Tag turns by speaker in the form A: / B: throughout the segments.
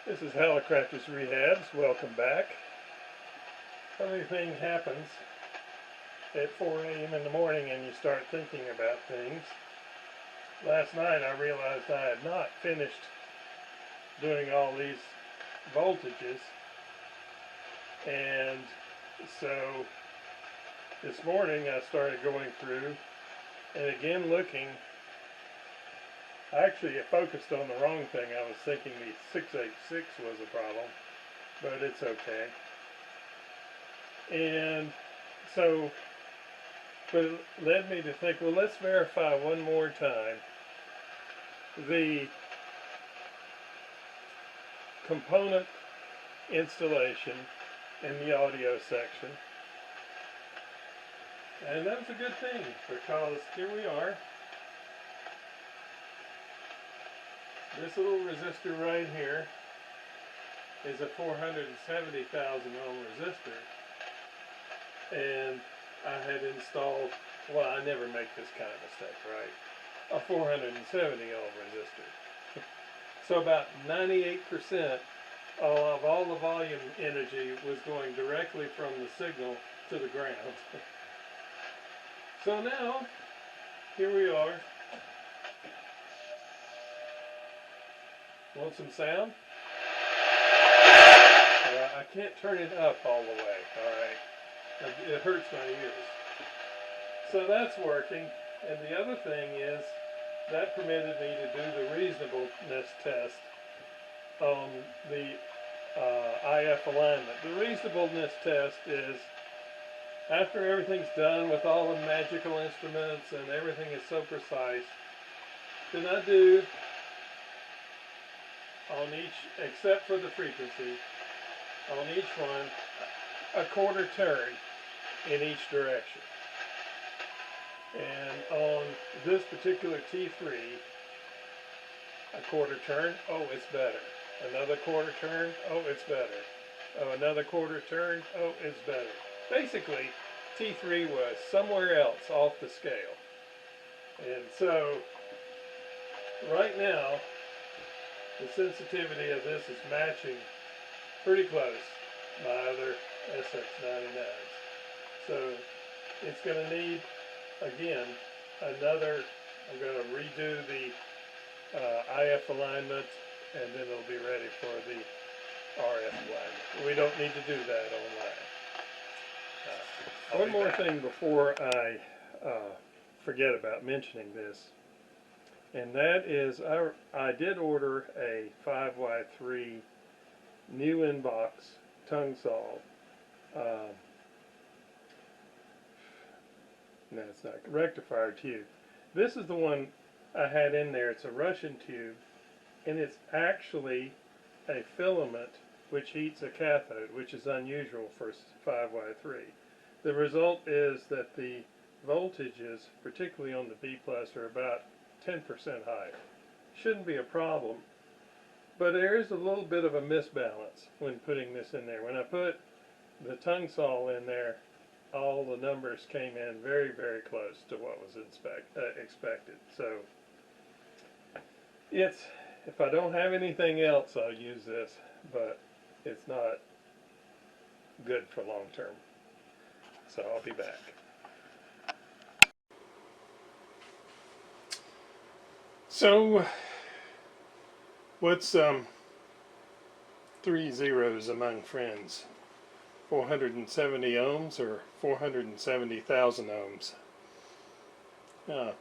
A: This is Hallicrafters Rehabs. Welcome back. Funny thing happens at 4 a.m. in the morning and you start thinking about things. Last night I realized I had not finished doing all these voltages, and so this morning I started going through and again looking. Actually, I focused on the wrong thing. I was thinking the 686 was a problem, but it's okay. And so, but it led me to think, well, let's verify one more time the component installation in the audio section. And that's a good thing, because here we are. This little resistor right here is a 470,000 ohm resistor, and I had installed, well, I never make this kind of mistake, right? A 470 ohm resistor. So about 98% of all the volume energy was going directly from the signal to the ground. So now, here we are. Want some sound? I can't turn it up all the way, alright? It hurts my ears. So that's working. And the other thing is, that permitted me to do the reasonableness test on the IF alignment. The reasonableness test is, after everything's done with all the magical instruments and everything is so precise, then I do on each, except for the frequency, on each one, a quarter turn in each direction. And on this particular T3, a quarter turn, oh, it's better. Another quarter turn, oh, it's better. Oh, another quarter turn, oh, it's better. Basically, T3 was somewhere else off the scale. And so, right now, the sensitivity of this is matching pretty close my other SX-99s. So it's going to need, again, another, I'm going to redo the IF alignment, and then it'll be ready for the RF alignment. We don't need to do that online. One more thing before I forget about mentioning this. And that is, I did order a 5Y3 new inbox tongue saw. No, it's not. Rectifier tube. This is the one I had in there. It's a Russian tube, and it's actually a filament which heats a cathode, which is unusual for 5Y3. The result is that the voltages, particularly on the B+, are about 10% higher. Shouldn't be a problem, but there is a little bit of a misbalance when putting this in there. When I put the tongue saw in there, all the numbers came in very, very close to what was expected. So it's, if I don't have anything else, I'll use this, but it's not good for long term. So I'll be back. So, what's 3 zeros among friends? 470 ohms or 470,000 ohms? You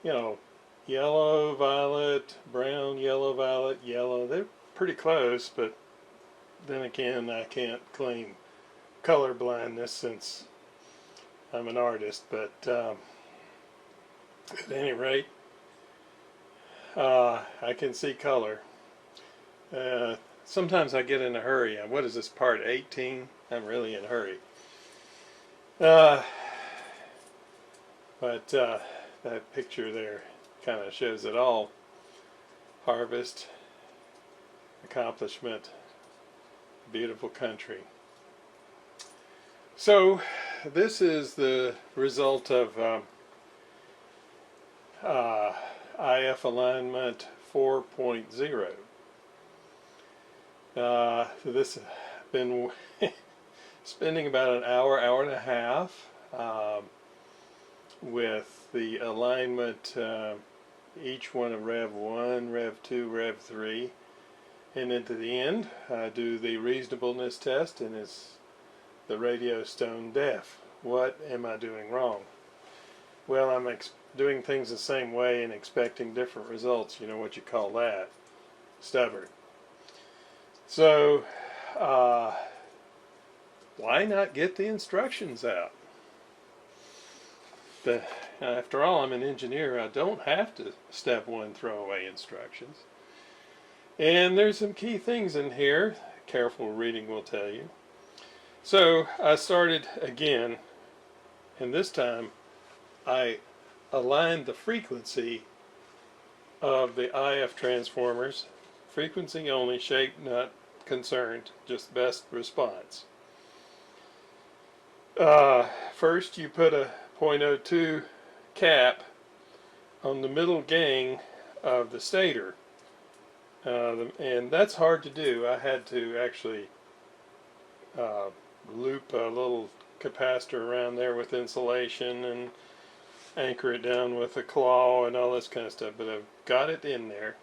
A: know, yellow, violet, brown, yellow, violet, yellow. They're pretty close, but then again, I can't claim color blindness since I'm an artist. But at any rate, I can see color. Sometimes I get in a hurry. What is this, part 18? I'm really in a hurry. But that picture there kind of shows it all. Harvest, accomplishment, beautiful country. So this is the result of IF alignment 4.0. So this has been spending about an hour, hour and a half with the alignment, each one of Rev 1, Rev 2, Rev 3. And then to the end, I do the reasonableness test, and is the radio stone deaf? What am I doing wrong? Well, I'm doing things the same way and expecting different results. You know what you call that? Stubborn. So, why not get the instructions out? After all, I'm an engineer. I don't have to step one throw away instructions. And there's some key things in here. Careful reading will tell you. So I started again, and this time I aligned the frequency of the IF transformers. Frequency only, shape not concerned, just best response. First you put a 0.02 cap on the middle gang of the stator. And that's hard to do. I had to actually loop a little capacitor around there with insulation and anchor it down with a claw and all this kind of stuff, but I've got it in there.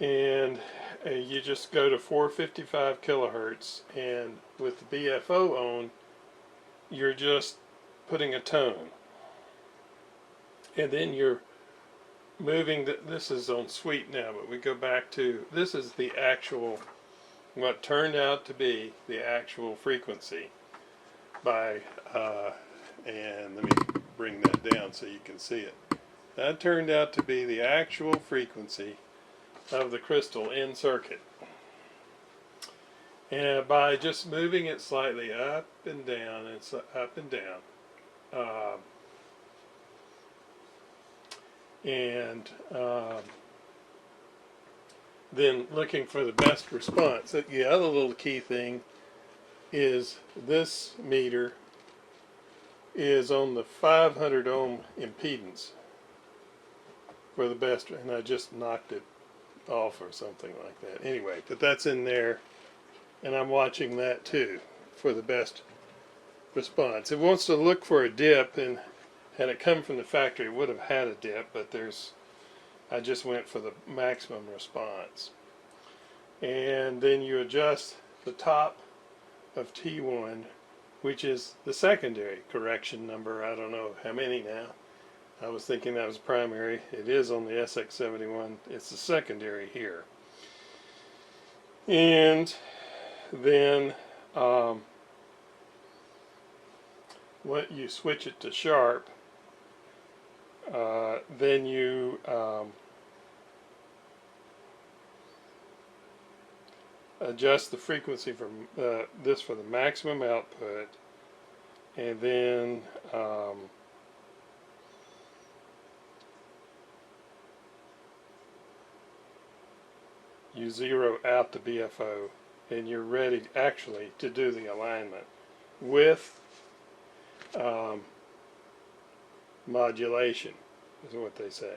A: And you just go to 455 kilohertz, and with the BFO on, you're just putting a tone. And then you're moving this is on sweep now, but we go back to, this is the actual, what turned out to be the actual frequency by, and let me bring that down so you can see it. That turned out to be the actual frequency of the crystal in circuit. And by just moving it slightly up and down, it's up and down. Then looking for the best response. The other little key thing is this meter is on the 500 ohm impedance for the best, and I just knocked it off or something like that. Anyway, but that's in there, and I'm watching that too for the best response. It wants to look for a dip, and had it come from the factory, it would have had a dip, but I just went for the maximum response. And then you adjust the top of T1, which is the secondary correction number. I don't know how many now. I was thinking that was primary. It is on the SX-99. It's the secondary here. And then what you switch it to sharp, then you adjust the frequency from this for the maximum output, and then you zero out the BFO, and you're ready actually to do the alignment with modulation, is what they say.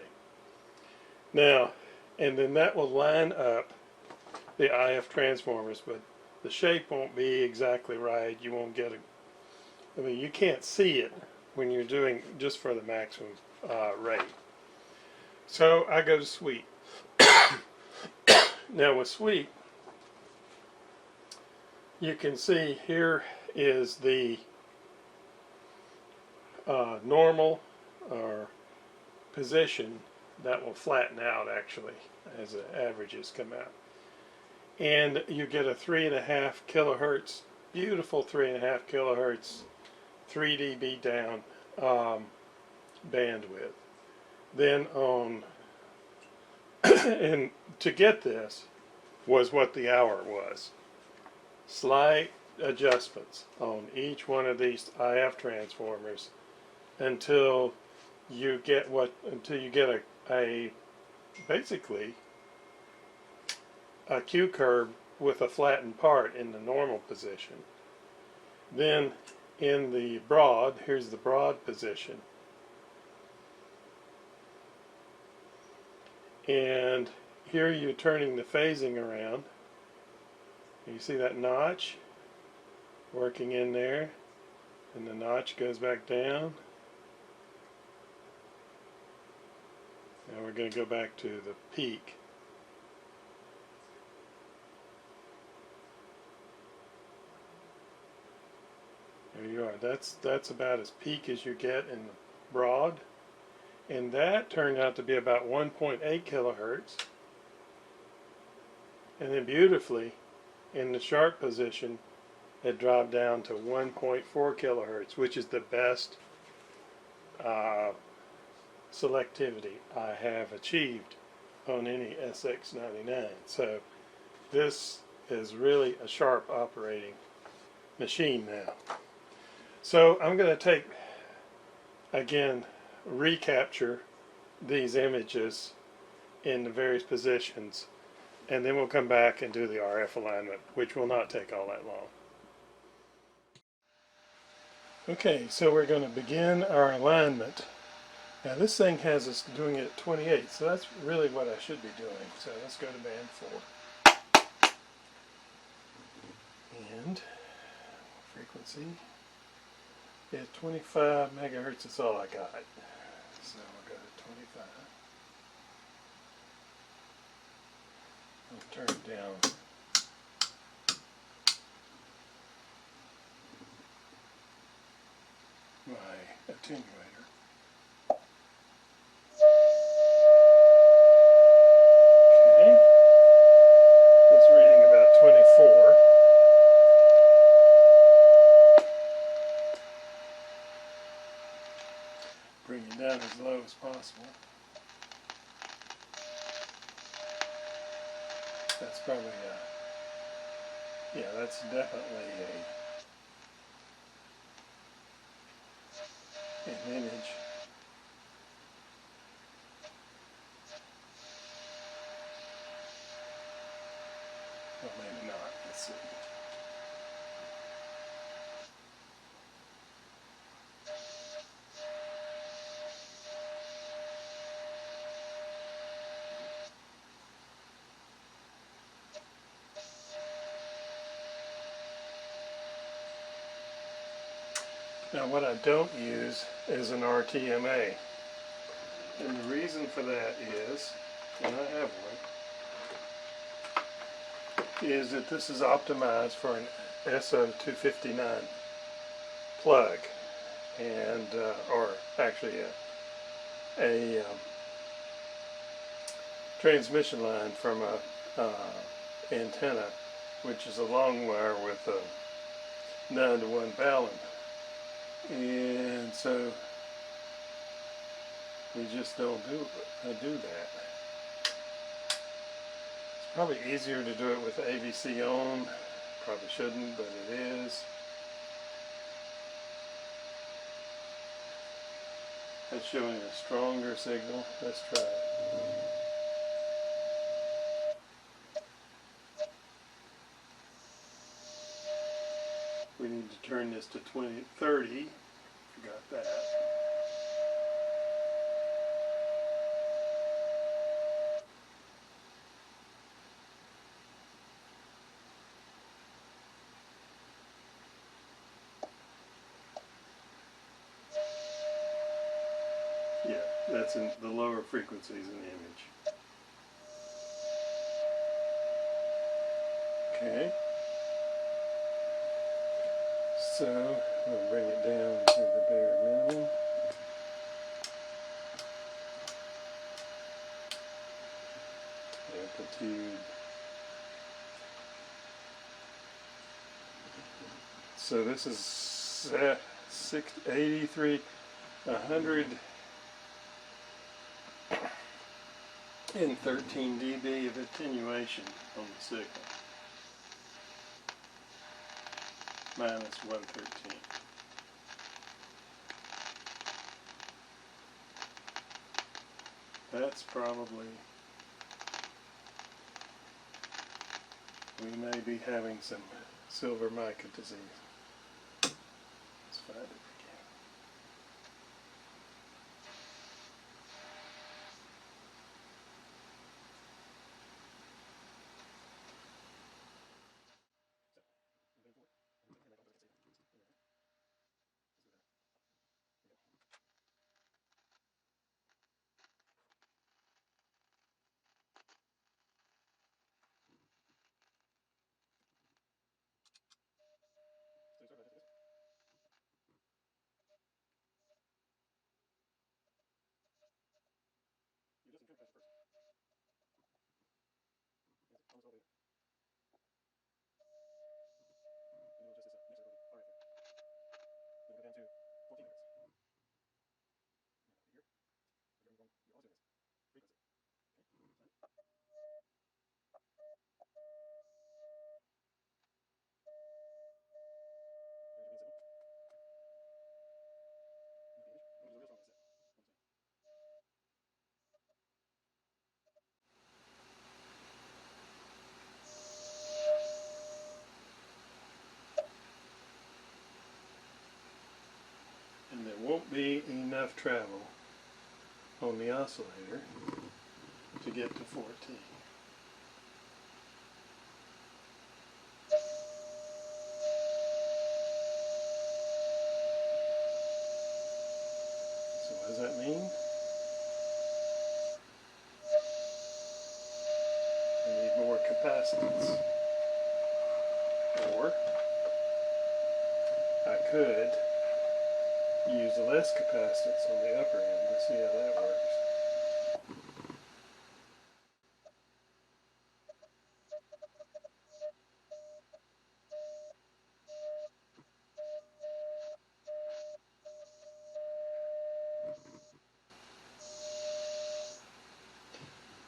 A: Now, and then that will line up the IF transformers, but the shape won't be exactly right. You won't get I mean, you can't see it when you're doing just for the maximum rate. So I go to sweep. Now with sweep, you can see here is the normal or position that will flatten out actually as the averages come out. And you get a 3.5 kilohertz, beautiful 3.5 kilohertz, 3 dB down bandwidth. Then on, and to get this was what the hour was. Slight adjustments on each one of these IF transformers until you get a basically a Q curve with a flattened part in the normal position. Then in the broad, here's the broad position, and here you're turning the phasing around, You see that notch working in there, and the notch goes back down. Now we're going to go back to the peak. There you are. That's about as peak as you get in the broad. And that turned out to be about 1.8 kilohertz. And then beautifully, in the sharp position, it dropped down to 1.4 kilohertz, which is the best selectivity I have achieved on any SX-99. So this is really a sharp operating machine now. So I'm going to take, again, recapture these images in the various positions, and then we'll come back and do the RF alignment, which will not take all that long. Okay, so we're going to begin our alignment. Now this thing has us doing it at 28, so that's really what I should be doing. So let's go to band 4. And frequency is 25 megahertz, is all I got. So we'll go to 25. I'll turn it down. My attenuator. Okay. It's reading about 24. Bring it down as low as possible. That's probably yeah, that's definitely an image. Well, maybe not. Let's see. Now what I don't use is an RTMA. And the reason for that is, and I have one, is that this is optimized for an SO259 plug, and or actually a transmission line from a antenna, which is a long wire with a 9-to-1 balun. And so we just don't do that. It's probably easier to do it with AVC on. Probably shouldn't, but it is. That's showing a stronger signal. Let's try it. We need to turn this to 30. Forgot that. Yeah, that's in the lower frequencies in the image. Okay. So we'll bring it down to the bare minimum. Amplitude. So this is 683, 113 dB of attenuation on the signal. Minus 113. That's probably, we may be having some silver mica disease. Let's find it again. travel on the oscillator to get to 14. So what does that mean? We need more capacitance. Or I could use less capacitance on the upper end to see how that works.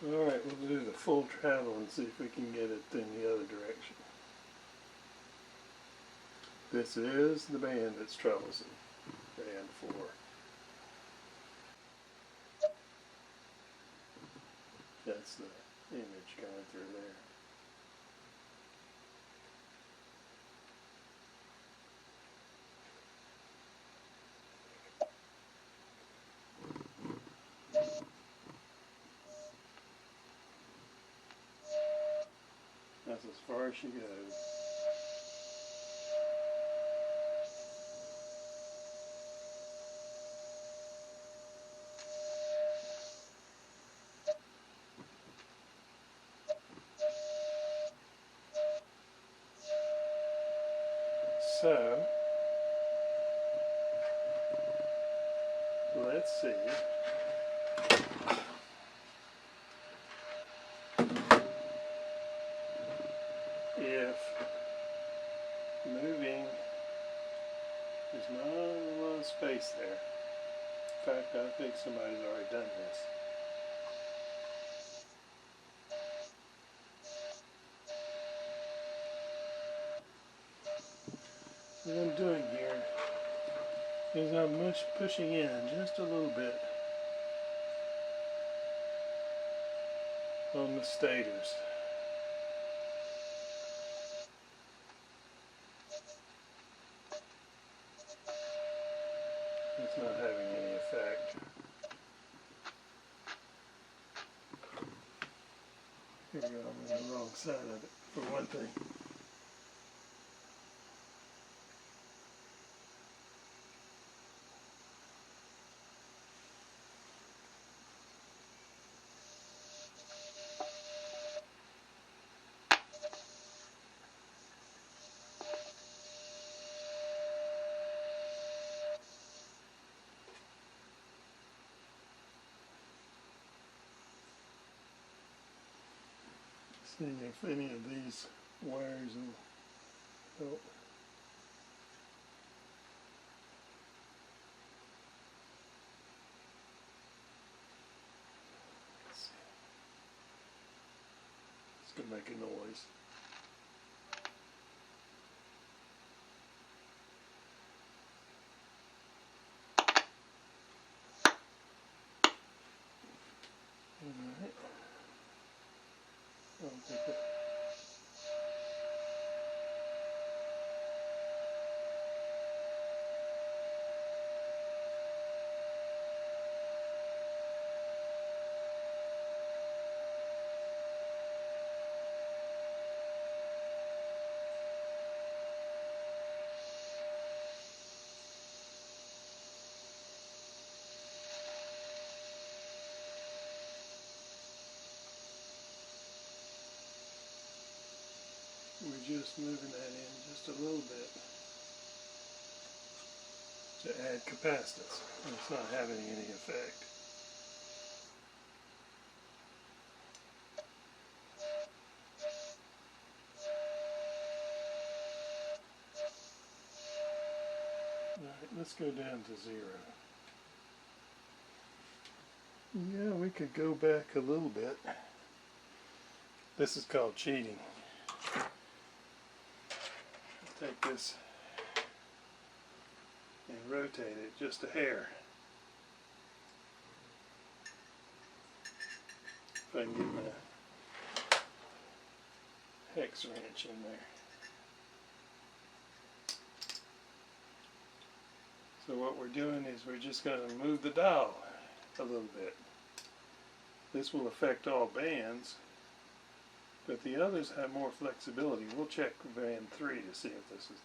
A: Alright, we'll do the full travel and see if we can get it in the other direction. This is the band that's troublesome, band 4. That's the image going through there. That's as far as she goes. So, let's see if moving, there's not a lot of space there. In fact, I think somebody's already done this. What I'm doing here is I'm pushing in just a little bit on the stators. It's not having any effect. Here we go, I'm on the wrong side of it, for one thing. Seeing if any of these wires will help. Let's see. It's going to make a noise. Alright. I'll take it. We're just moving that in just a little bit to add capacitance. It's not having any effect. Alright, let's go down to 0. Yeah, we could go back a little bit. This is called cheating. Take this and rotate it just a hair. If I can get my hex wrench in there. So what we're doing is we're just going to move the dial a little bit. This will affect all bands, but the others have more flexibility. We'll check band 3 to see if this is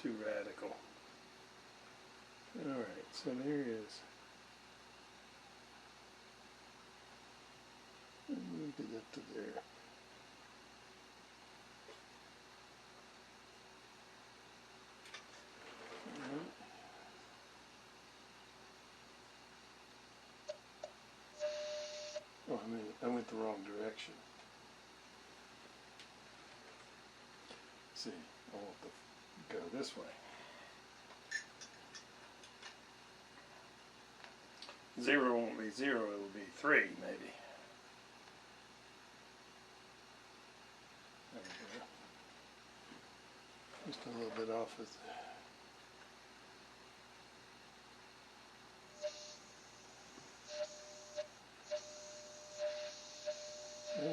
A: too radical. Alright, so there is. Moved it up to there. Oh, I went the wrong direction. Let's see, I want to go this way. 0 won't be 0, it'll be 3 maybe. There we go. Just a little bit off of that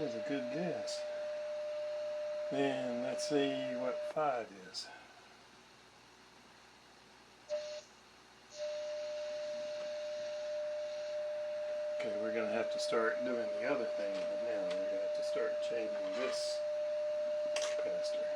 A: was a good guess. Then let's see what 5 is. Okay, we're going to have to start doing the other thing now. We're going to have to start changing this capacitor.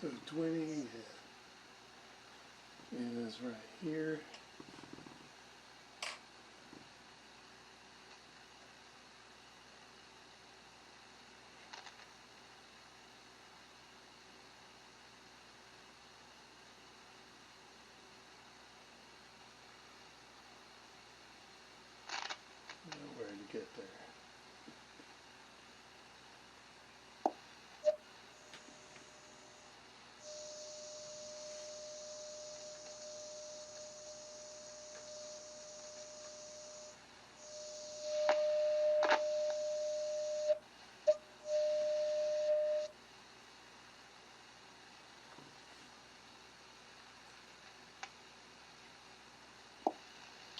A: So 20 is right here. Nowhere to get there.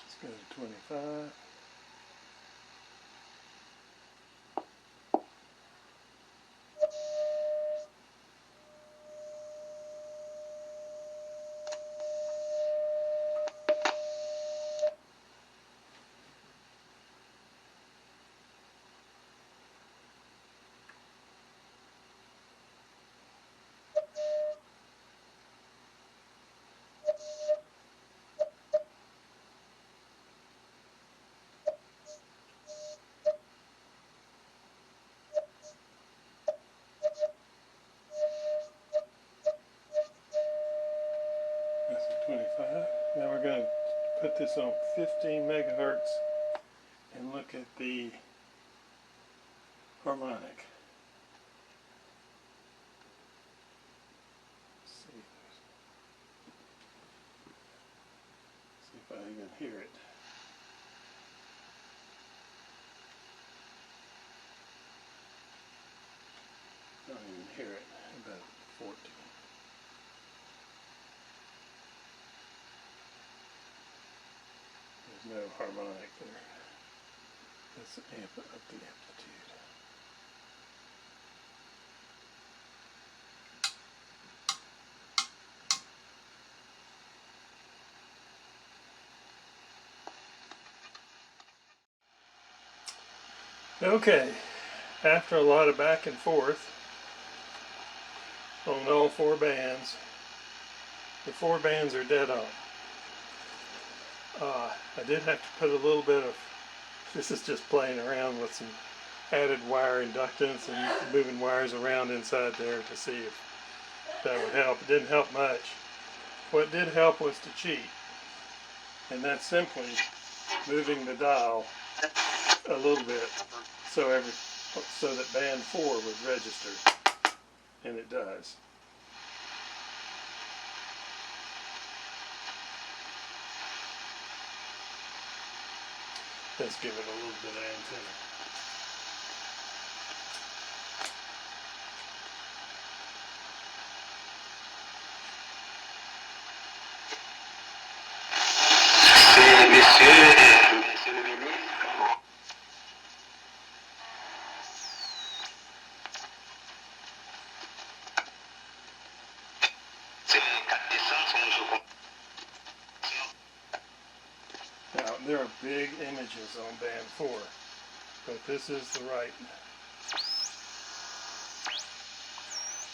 A: Let's go to 25. That's a 25. Now we're going to put this on 15 megahertz and look at the harmonic. See if I even hear it. Don't even hear it. About 14. There's no harmonic there. Let's amp up the amplitude. Okay, after a lot of back and forth on all 4 bands, the 4 bands are dead on. I did have to put a little bit of, this is just playing around with some added wire inductance and moving wires around inside there to see if that would help. It didn't help much. What did help was to cheat, and that's simply moving the dial a little bit so that band 4 would register, and it does. Let's give it a little bit of antenna.
B: Monsieur le ministre.
A: Now, there are big images on band 4, but this is the right.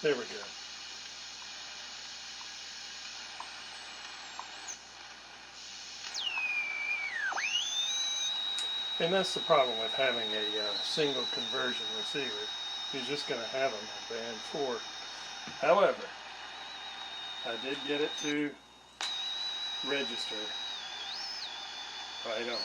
A: There we go. And that's the problem with having a single conversion receiver. You're just going to have them on band 4. However, I did get it to register right on.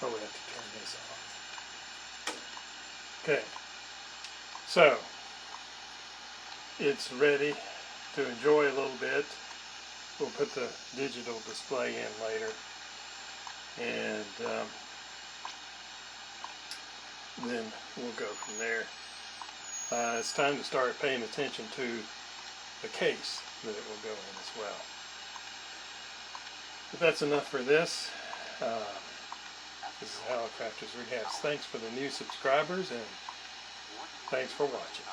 A: Oh, we have to turn this off. Okay, so it's ready to enjoy a little bit. We'll put the digital display in later, and then we'll go from there. It's time to start paying attention to the case that it will go in as well. But that's enough for this. This is Hallicrafters Rehabs. Thanks for the new subscribers, and thanks for watching.